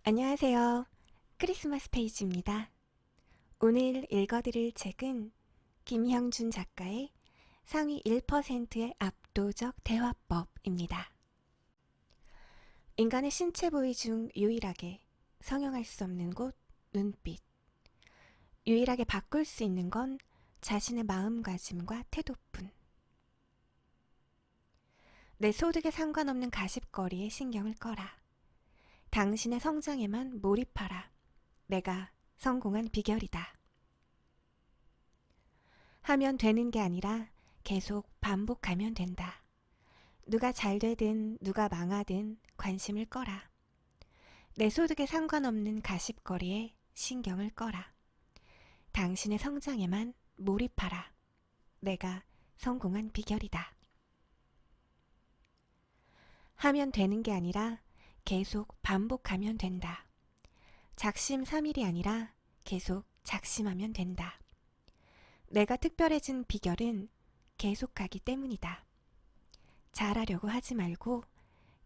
안녕하세요. 크리스마스 페이지입니다. 오늘 읽어드릴 책은 김형준 작가의 상위 1%의 압도적 대화법입니다. 인간의 신체 부위 중 유일하게 성형할 수 없는 곳, 눈빛. 유일하게 바꿀 수 있는 건 자신의 마음가짐과 태도뿐. 내 소득에 상관없는 가십거리에 신경을 꺼라. 당신의 성장에만 몰입하라. 내가 성공한 비결이다. 하면 되는 게 아니라 계속 반복하면 된다. 누가 잘 되든 누가 망하든 관심을 꺼라. 내 소득에 상관없는 가십거리에 신경을 꺼라. 당신의 성장에만 몰입하라. 내가 성공한 비결이다. 하면 되는 게 아니라 계속 반복하면 된다. 작심삼일이 아니라 계속 작심하면 된다. 내가 특별해진 비결은 계속하기 때문이다. 잘하려고 하지 말고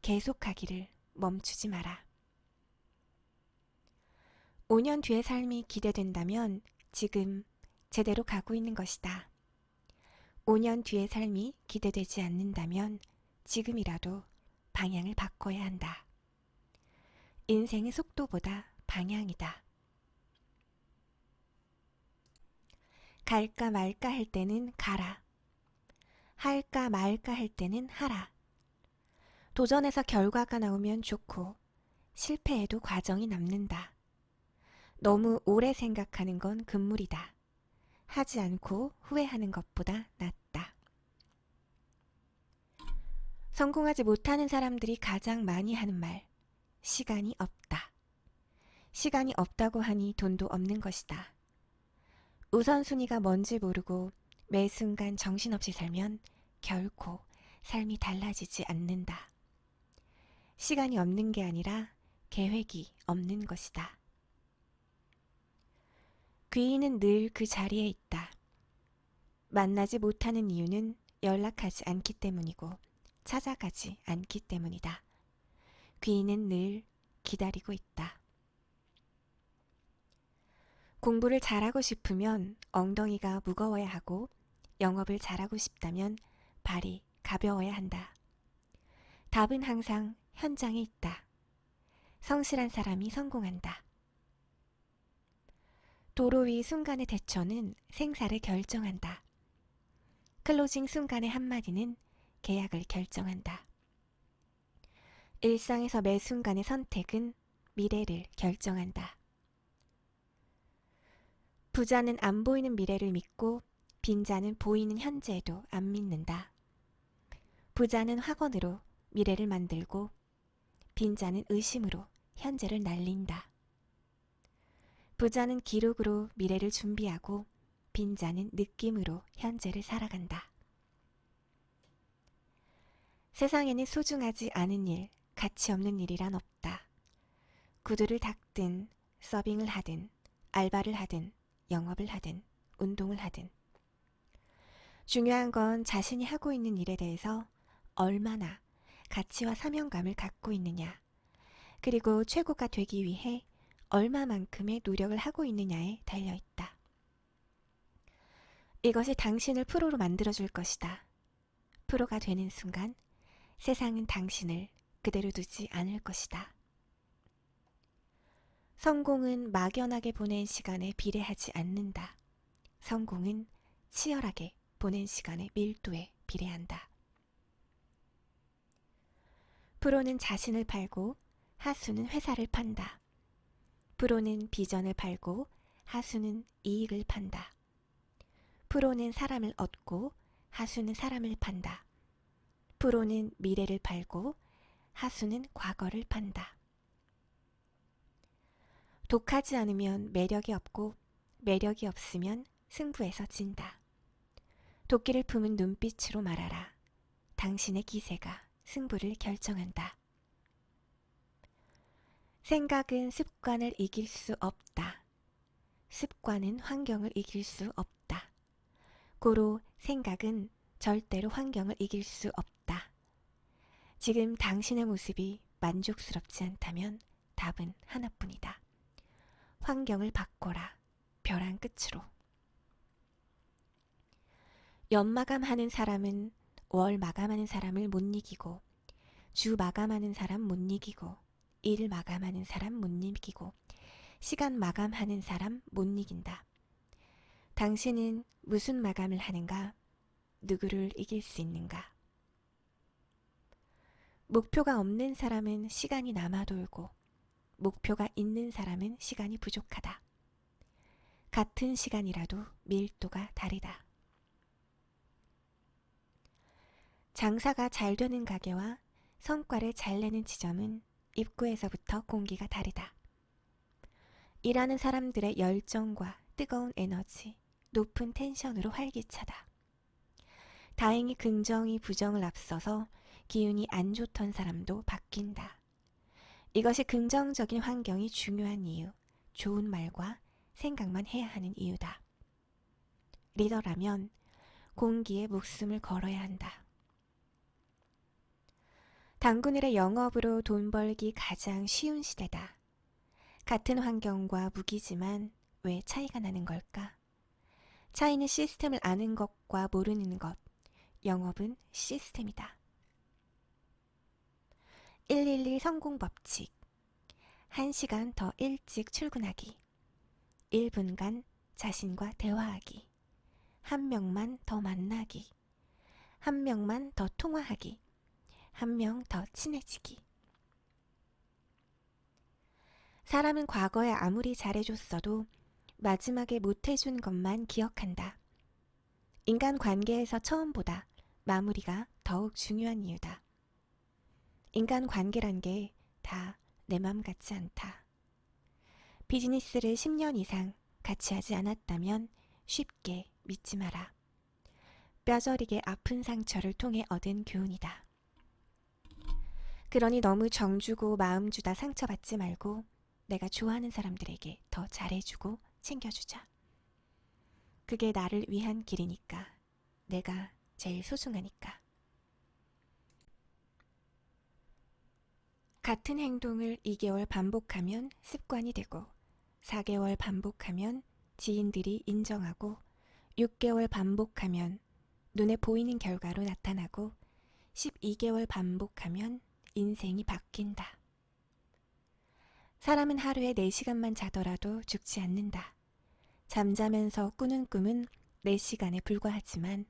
계속하기를 멈추지 마라. 5년 뒤의 삶이 기대된다면 지금 제대로 가고 있는 것이다. 5년 뒤의 삶이 기대되지 않는다면 지금이라도 방향을 바꿔야 한다. 인생의 속도보다 방향이다. 갈까 말까 할 때는 가라. 할까 말까 할 때는 하라. 도전해서 결과가 나오면 좋고 실패해도 과정이 남는다. 너무 오래 생각하는 건 금물이다. 하지 않고 후회하는 것보다 낫다. 성공하지 못하는 사람들이 가장 많이 하는 말, 시간이 없다. 시간이 없다고 하니 돈도 없는 것이다. 우선순위가 뭔지 모르고 매 순간 정신없이 살면 결코 삶이 달라지지 않는다. 시간이 없는 게 아니라 계획이 없는 것이다. 귀인은 늘 그 자리에 있다. 만나지 못하는 이유는 연락하지 않기 때문이고 찾아가지 않기 때문이다. 귀인은 늘 기다리고 있다. 공부를 잘하고 싶으면 엉덩이가 무거워야 하고 영업을 잘하고 싶다면 발이 가벼워야 한다. 답은 항상 현장에 있다. 성실한 사람이 성공한다. 도로 위 순간의 대처는 생사를 결정한다. 클로징 순간의 한마디는 계약을 결정한다. 일상에서 매 순간의 선택은 미래를 결정한다. 부자는 안 보이는 미래를 믿고 빈자는 보이는 현재에도 안 믿는다. 부자는 학원으로 미래를 만들고 빈자는 의심으로 현재를 날린다. 부자는 기록으로 미래를 준비하고 빈자는 느낌으로 현재를 살아간다. 세상에는 소중하지 않은 일, 가치 없는 일이란 없다. 구두를 닦든 서빙을 하든 알바를 하든 영업을 하든 운동을 하든 중요한 건 자신이 하고 있는 일에 대해서 얼마나 가치와 사명감을 갖고 있느냐, 그리고 최고가 되기 위해 얼마만큼의 노력을 하고 있느냐에 달려있다. 이것이 당신을 프로로 만들어줄 것이다. 프로가 되는 순간 세상은 당신을 그대로 두지 않을 것이다. 성공은 막연하게 보낸 시간에 비례하지 않는다. 성공은 치열하게 보낸 시간의 밀도에 비례한다. 프로는 자신을 팔고 하수는 회사를 판다. 프로는 비전을 팔고 하수는 이익을 판다. 프로는 사람을 얻고 하수는 사람을 판다. 프로는 미래를 팔고 하수는 과거를 판다. 독하지 않으면 매력이 없고 매력이 없으면 승부에서 진다. 도끼를 품은 눈빛으로 말하라. 당신의 기세가 승부를 결정한다. 생각은 습관을 이길 수 없다. 습관은 환경을 이길 수 없다. 고로 생각은 절대로 환경을 이길 수 없다. 지금 당신의 모습이 만족스럽지 않다면 답은 하나뿐이다. 환경을 바꿔라. 벼랑 끝으로. 연 마감하는 사람은 월 마감하는 사람을 못 이기고, 주 마감하는 사람 못 이기고, 일 마감하는 사람 못 이기고, 시간 마감하는 사람 못 이긴다. 당신은 무슨 마감을 하는가? 누구를 이길 수 있는가? 목표가 없는 사람은 시간이 남아 돌고, 목표가 있는 사람은 시간이 부족하다. 같은 시간이라도 밀도가 다르다. 장사가 잘 되는 가게와 성과를 잘 내는 지점은 입구에서부터 공기가 다르다. 일하는 사람들의 열정과 뜨거운 에너지, 높은 텐션으로 활기차다. 다행히 긍정이 부정을 앞서서 기운이 안 좋던 사람도 바뀐다. 이것이 긍정적인 환경이 중요한 이유, 좋은 말과 생각만 해야 하는 이유다. 리더라면 공기에 목숨을 걸어야 한다. 당군일의 영업으로 돈 벌기 가장 쉬운 시대다. 같은 환경과 무기지만 왜 차이가 나는 걸까? 차이는 시스템을 아는 것과 모르는 것. 영업은 시스템이다. 112 성공 법칙. 1시간 더 일찍 출근하기. 1분간 자신과 대화하기. 1명만 더 만나기. 1명만 더 통화하기. 1명 더 친해지기. 사람은 과거에 아무리 잘해줬어도 마지막에 못해준 것만 기억한다. 인간 관계에서 처음보다 마무리가 더욱 중요한 이유다. 인간 관계란 게 다 내 맘 같지 않다. 비즈니스를 10년 이상 같이 하지 않았다면 쉽게 믿지 마라. 뼈저리게 아픈 상처를 통해 얻은 교훈이다. 그러니 너무 정주고 마음 주다 상처받지 말고 내가 좋아하는 사람들에게 더 잘해주고 챙겨주자. 그게 나를 위한 길이니까. 내가 제일 소중하니까. 같은 행동을 2개월 반복하면 습관이 되고 4개월 반복하면 지인들이 인정하고 6개월 반복하면 눈에 보이는 결과로 나타나고 12개월 반복하면 인생이 바뀐다. 사람은 하루에 4시간만 자더라도 죽지 않는다. 잠자면서 꾸는 꿈은 4시간에 불과하지만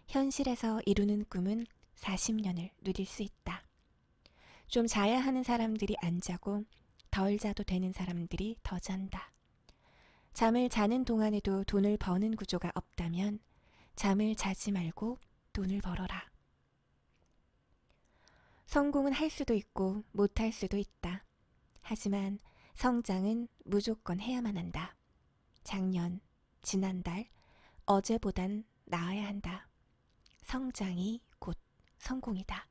현실에서 이루는 꿈은 40년을 누릴 수 있다. 좀 자야 하는 사람들이 안 자고 덜 자도 되는 사람들이 더 잔다. 잠을 자는 동안에도 돈을 버는 구조가 없다면 잠을 자지 말고 돈을 벌어라. 성공은 할 수도 있고 못할 수도 있다. 하지만 성장은 무조건 해야만 한다. 작년, 지난달, 어제보단 나아야 한다. 성장이 곧 성공이다.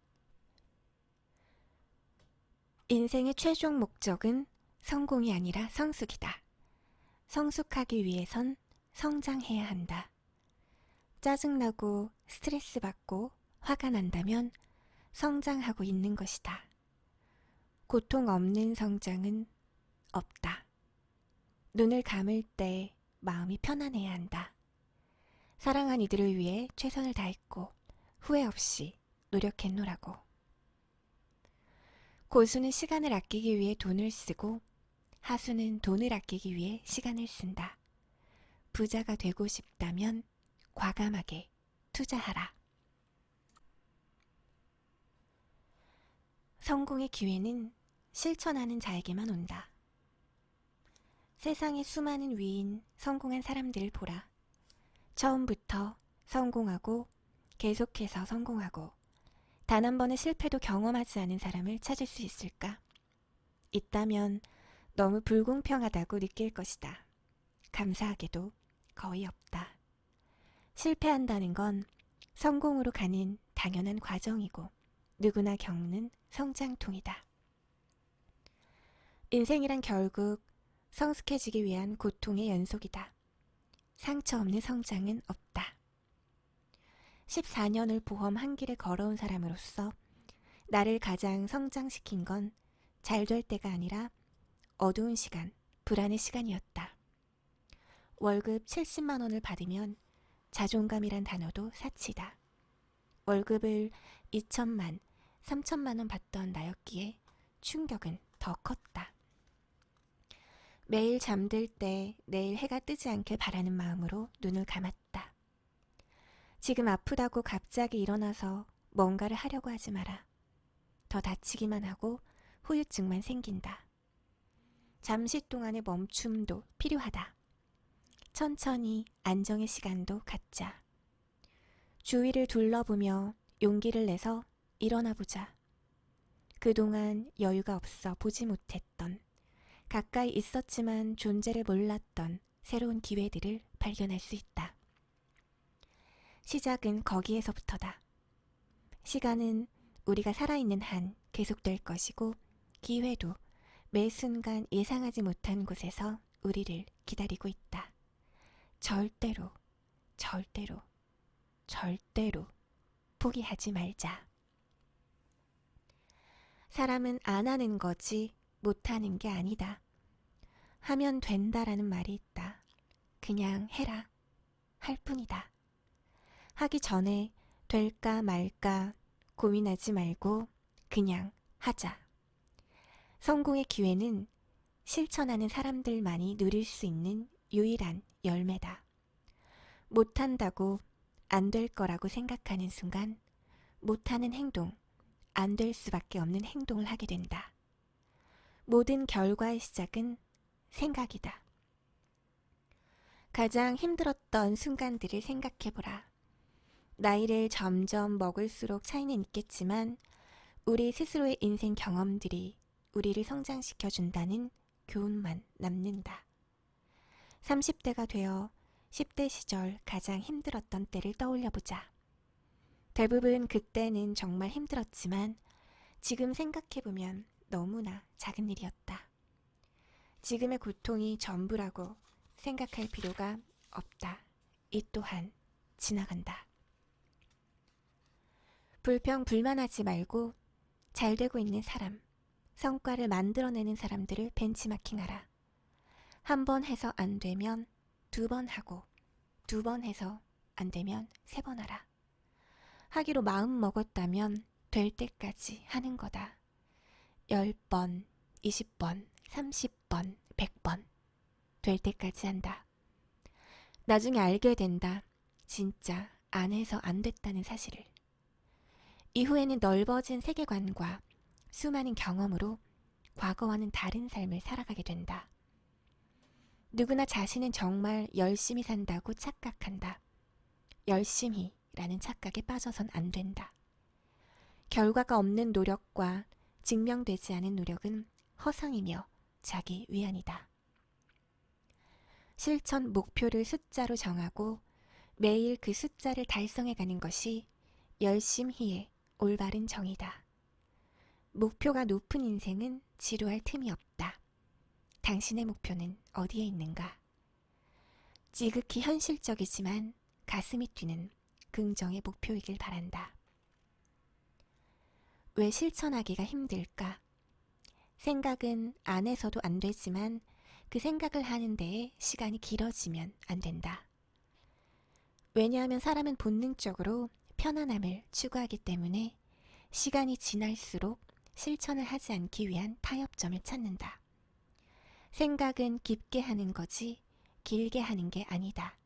인생의 최종 목적은 성공이 아니라 성숙이다. 성숙하기 위해선 성장해야 한다. 짜증나고 스트레스 받고 화가 난다면 성장하고 있는 것이다. 고통 없는 성장은 없다. 눈을 감을 때 마음이 편안해야 한다. 사랑한 이들을 위해 최선을 다했고 후회 없이 노력했노라고. 고수는 시간을 아끼기 위해 돈을 쓰고 하수는 돈을 아끼기 위해 시간을 쓴다. 부자가 되고 싶다면 과감하게 투자하라. 성공의 기회는 실천하는 자에게만 온다. 세상의 수많은 위인, 성공한 사람들을 보라. 처음부터 성공하고 계속해서 성공하고 단 한 번의 실패도 경험하지 않은 사람을 찾을 수 있을까? 있다면 너무 불공평하다고 느낄 것이다. 감사하게도 거의 없다. 실패한다는 건 성공으로 가는 당연한 과정이고 누구나 겪는 성장통이다. 인생이란 결국 성숙해지기 위한 고통의 연속이다. 상처 없는 성장은 없다. 14년을 보험 한 길을 걸어온 사람으로서 나를 가장 성장시킨 건 잘 될 때가 아니라 어두운 시간, 불안의 시간이었다. 월급 70만 원을 받으면 자존감이란 단어도 사치다. 월급을 2천만, 3천만 원 받던 나였기에 충격은 더 컸다. 매일 잠들 때 내일 해가 뜨지 않길 바라는 마음으로 눈을 감았다. 지금 아프다고 갑자기 일어나서 뭔가를 하려고 하지 마라. 더 다치기만 하고 후유증만 생긴다. 잠시 동안의 멈춤도 필요하다. 천천히 안정의 시간도 갖자. 주위를 둘러보며 용기를 내서 일어나 보자. 그동안 여유가 없어 보지 못했던, 가까이 있었지만 존재를 몰랐던 새로운 기회들을 발견할 수 있다. 시작은 거기에서부터다. 시간은 우리가 살아있는 한 계속될 것이고 기회도 매 순간 예상하지 못한 곳에서 우리를 기다리고 있다. 절대로, 절대로, 절대로 포기하지 말자. 사람은 안 하는 거지 못하는 게 아니다. 하면 된다라는 말이 있다. 그냥 해라. 할 뿐이다. 하기 전에 될까 말까 고민하지 말고 그냥 하자. 성공의 기회는 실천하는 사람들만이 누릴 수 있는 유일한 열매다. 못한다고 안 될 거라고 생각하는 순간 못하는 행동, 안 될 수밖에 없는 행동을 하게 된다. 모든 결과의 시작은 생각이다. 가장 힘들었던 순간들을 생각해보라. 나이를 점점 먹을수록 차이는 있겠지만 우리 스스로의 인생 경험들이 우리를 성장시켜준다는 교훈만 남는다. 30대가 되어 10대 시절 가장 힘들었던 때를 떠올려보자. 대부분 그때는 정말 힘들었지만 지금 생각해보면 너무나 작은 일이었다. 지금의 고통이 전부라고 생각할 필요가 없다. 이 또한 지나간다. 불평불만하지 말고 잘 되고 있는 사람, 성과를 만들어내는 사람들을 벤치마킹하라. 한 번 해서 안 되면 2번 하고 2번 해서 안 되면 3번 하라. 하기로 마음 먹었다면 될 때까지 하는 거다. 10번, 20번, 30번, 100번 될 때까지 한다. 나중에 알게 된다. 진짜 안 해서 안 됐다는 사실을. 이후에는 넓어진 세계관과 수많은 경험으로 과거와는 다른 삶을 살아가게 된다. 누구나 자신은 정말 열심히 산다고 착각한다. 열심히라는 착각에 빠져선 안 된다. 결과가 없는 노력과 증명되지 않은 노력은 허상이며 자기 위안이다. 실천 목표를 숫자로 정하고 매일 그 숫자를 달성해가는 것이 열심히의 올바른 정의다. 목표가 높은 인생은 지루할 틈이 없다. 당신의 목표는 어디에 있는가? 지극히 현실적이지만 가슴이 뛰는 긍정의 목표이길 바란다. 왜 실천하기가 힘들까? 생각은 안 해서도 안 되지만 그 생각을 하는 데에 시간이 길어지면 안 된다. 왜냐하면 사람은 본능적으로 편안함을 추구하기 때문에 시간이 지날수록 실천을 하지 않기 위한 타협점을 찾는다. 생각은 깊게 하는 거지 길게 하는 게 아니다.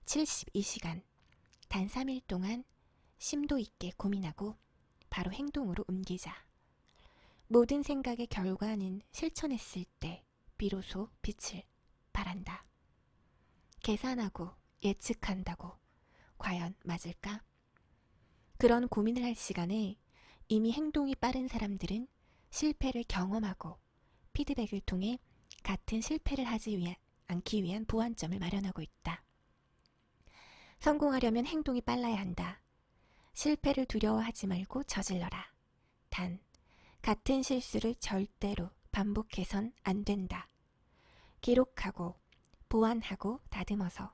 72시간, 단 3일 동안 심도 있게 고민하고 바로 행동으로 옮기자. 모든 생각의 결과는 실천했을 때 비로소 빛을 발한다. 계산하고 예측한다고 과연 맞을까? 그런 고민을 할 시간에 이미 행동이 빠른 사람들은 실패를 경험하고 피드백을 통해 같은 실패를 하지 않기 위한 보완점을 마련하고 있다. 성공하려면 행동이 빨라야 한다. 실패를 두려워하지 말고 저질러라. 단, 같은 실수를 절대로 반복해선 안 된다. 기록하고 보완하고 다듬어서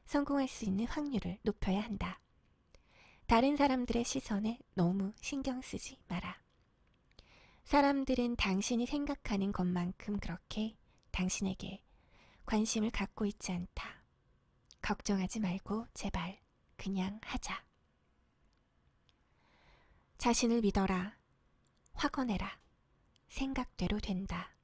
성공할 수 있는 확률을 높여야 한다. 다른 사람들의 시선에 너무 신경 쓰지 마라. 사람들은 당신이 생각하는 것만큼 그렇게 당신에게 관심을 갖고 있지 않다. 걱정하지 말고 제발 그냥 하자. 자신을 믿어라. 확언해라. 생각대로 된다.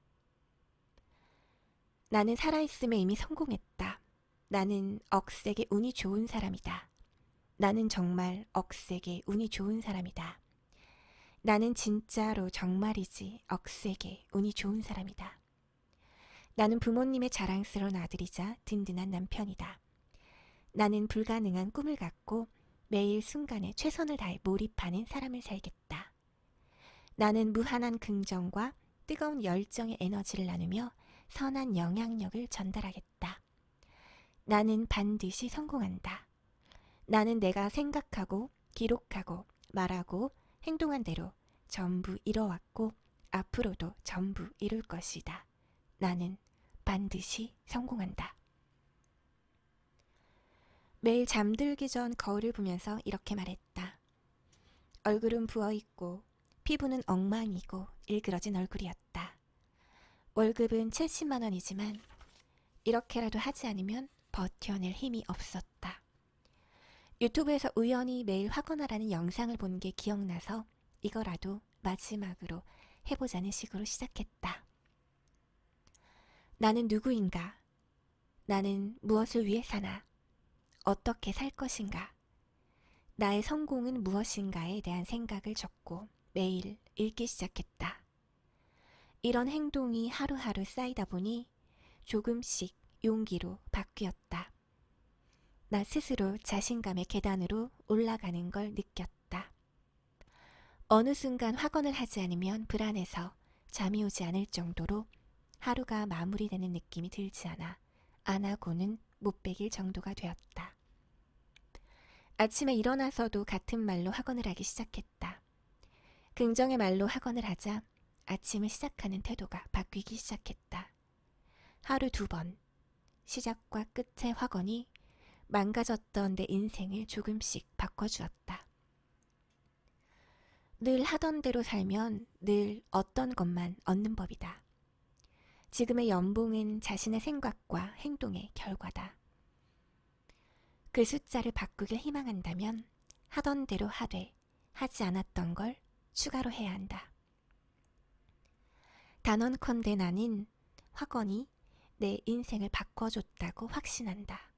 나는 살아있음에 이미 성공했다. 나는 억세게 운이 좋은 사람이다. 나는 정말 억세게 운이 좋은 사람이다. 나는 진짜로 정말이지 억세게 운이 좋은 사람이다. 나는 부모님의 자랑스러운 아들이자 든든한 남편이다. 나는 불가능한 꿈을 갖고 매일 순간에 최선을 다해 몰입하는 사람을 살겠다. 나는 무한한 긍정과 뜨거운 열정의 에너지를 나누며 선한 영향력을 전달하겠다. 나는 반드시 성공한다. 나는 내가 생각하고 기록하고 말하고 행동한 대로 전부 이뤄왔고 앞으로도 전부 이룰 것이다. 나는 반드시 성공한다. 매일 잠들기 전 거울을 보면서 이렇게 말했다. 얼굴은 부어있고 피부는 엉망이고 일그러진 얼굴이었다. 월급은 70만 원이지만 이렇게라도 하지 않으면 버텨낼 힘이 없었다. 유튜브에서 우연히 매일 확언하라는 영상을 본 게 기억나서 이거라도 마지막으로 해보자는 식으로 시작했다. 나는 누구인가? 나는 무엇을 위해 사나? 어떻게 살 것인가? 나의 성공은 무엇인가에 대한 생각을 적고 매일 읽기 시작했다. 이런 행동이 하루하루 쌓이다 보니 조금씩 용기로 바뀌었다. 나 스스로 자신감의 계단으로 올라가는 걸 느꼈다. 어느 순간 확언을 하지 않으면 불안해서 잠이 오지 않을 정도로 하루가 마무리되는 느낌이 들지 않아 안 하고는 못 베길 정도가 되었다. 아침에 일어나서도 같은 말로 확언을 하기 시작했다. 긍정의 말로 확언을 하자 아침을 시작하는 태도가 바뀌기 시작했다. 하루 2번, 시작과 끝의 확언이 망가졌던 내 인생을 조금씩 바꿔주었다. 늘 하던 대로 살면 늘 어떤 것만 얻는 법이다. 지금의 연봉은 자신의 생각과 행동의 결과다. 그 숫자를 바꾸길 희망한다면 하던 대로 하되 하지 않았던 걸 추가로 해야 한다. 단언컨대 나는 확언이 내 인생을 바꿔줬다고 확신한다.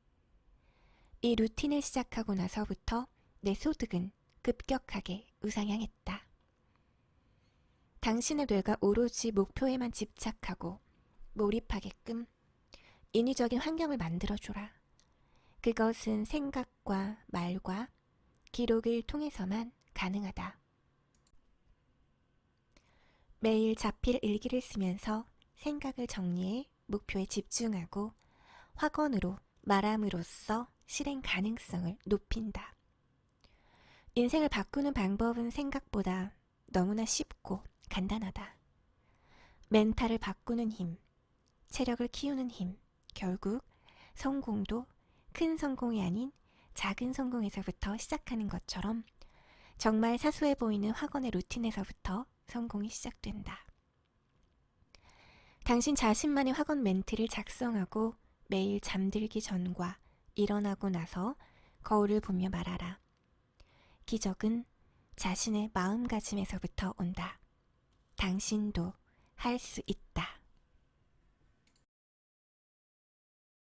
이 루틴을 시작하고 나서부터 내 소득은 급격하게 우상향했다. 당신의 뇌가 오로지 목표에만 집착하고 몰입하게끔 인위적인 환경을 만들어줘라. 그것은 생각과 말과 기록을 통해서만 가능하다. 매일 자필 일기를 쓰면서 생각을 정리해 목표에 집중하고 확언으로 말함으로써 실행 가능성을 높인다. 인생을 바꾸는 방법은 생각보다 너무나 쉽고 간단하다. 멘탈을 바꾸는 힘, 체력을 키우는 힘, 결국 성공도 큰 성공이 아닌 작은 성공에서부터 시작하는 것처럼 정말 사소해 보이는 확언의 루틴에서부터 성공이 시작된다. 당신 자신만의 확언 멘트를 작성하고 매일 잠들기 전과 일어나고 나서 거울을 보며 말하라. 기적은 자신의 마음가짐에서부터 온다. 당신도 할 수 있다.